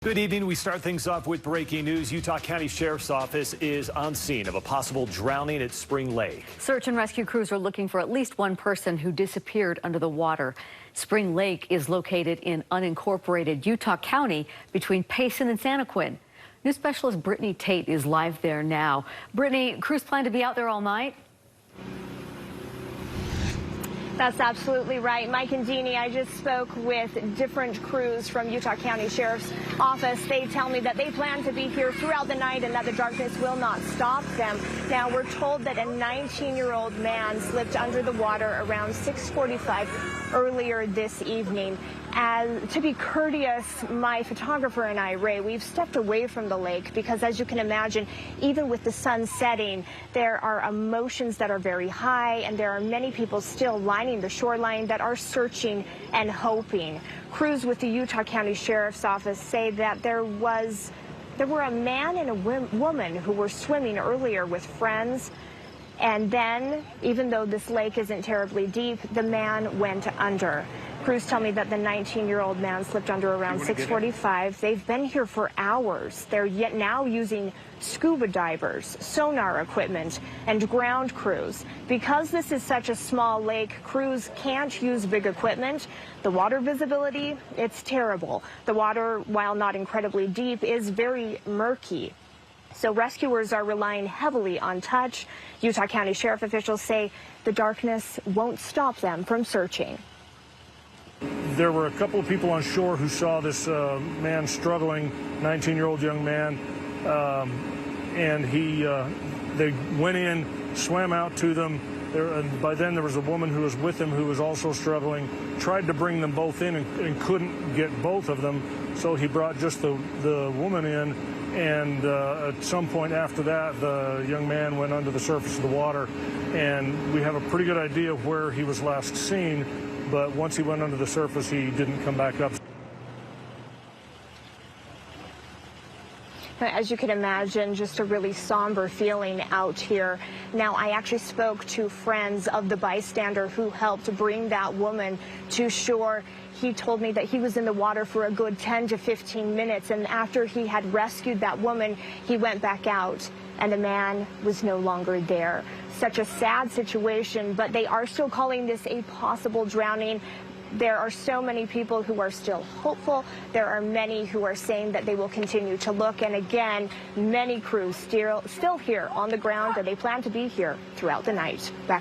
Good evening. We start things off with breaking news. Utah County Sheriff's Office is on scene of a possible drowning at Spring Lake. Search and rescue crews are looking for at least one person who disappeared under the water. Spring Lake is located in unincorporated Utah County between Payson and Santaquin. News specialist Brittany Tate is live there now. Brittany, crews plan to be out there all night? That's absolutely right. Mike and Jeannie, I just spoke with different crews from Utah County Sheriff's Office. They tell me that they plan to be here throughout the night and that the darkness will not stop them. Now, we're told that a 19-year-old man slipped under the water around 6:45 earlier this evening. To be courteous, my photographer and I, Ray, we've stepped away from the lake because, as you can imagine, even with the sun setting, there are emotions that are very high, and there are many people still lining the shoreline that are searching and hoping. Crews with the Utah County Sheriff's Office say that there were a man and a woman who were swimming earlier with friends. And then, even though this lake isn't terribly deep, the man went under. Crews tell me that the 19-year-old man slipped under around 6:45. They've been here for hours. They're yet now using scuba divers, sonar equipment, and ground crews. Because this is such a small lake, crews can't use big equipment. The water visibility, it's terrible. The water, while not incredibly deep, is very murky. So rescuers are relying heavily on touch. Utah County Sheriff officials say the darkness won't stop them from searching. There were a couple of people on shore who saw this man struggling, 19-year-old young man, and they went in, swam out to them. And by then there was a woman who was with him who was also struggling, tried to bring them both in and couldn't get both of them, so he brought just the woman in, and at some point after that the young man went under the surface of the water, and we have a pretty good idea of where he was last seen, but once he went under the surface he didn't come back up. As you can imagine, just a really somber feeling out here. Now, I actually spoke to friends of the bystander who helped bring that woman to shore. He told me that he was in the water for a good 10 to 15 minutes, and after he had rescued that woman, he went back out, and the man was no longer there. Such a sad situation, but they are still calling this a possible drowning. There are so many people who are still hopeful. There are many who are saying that they will continue to look. And again, many crews still here on the ground, and they plan to be here throughout the night. Back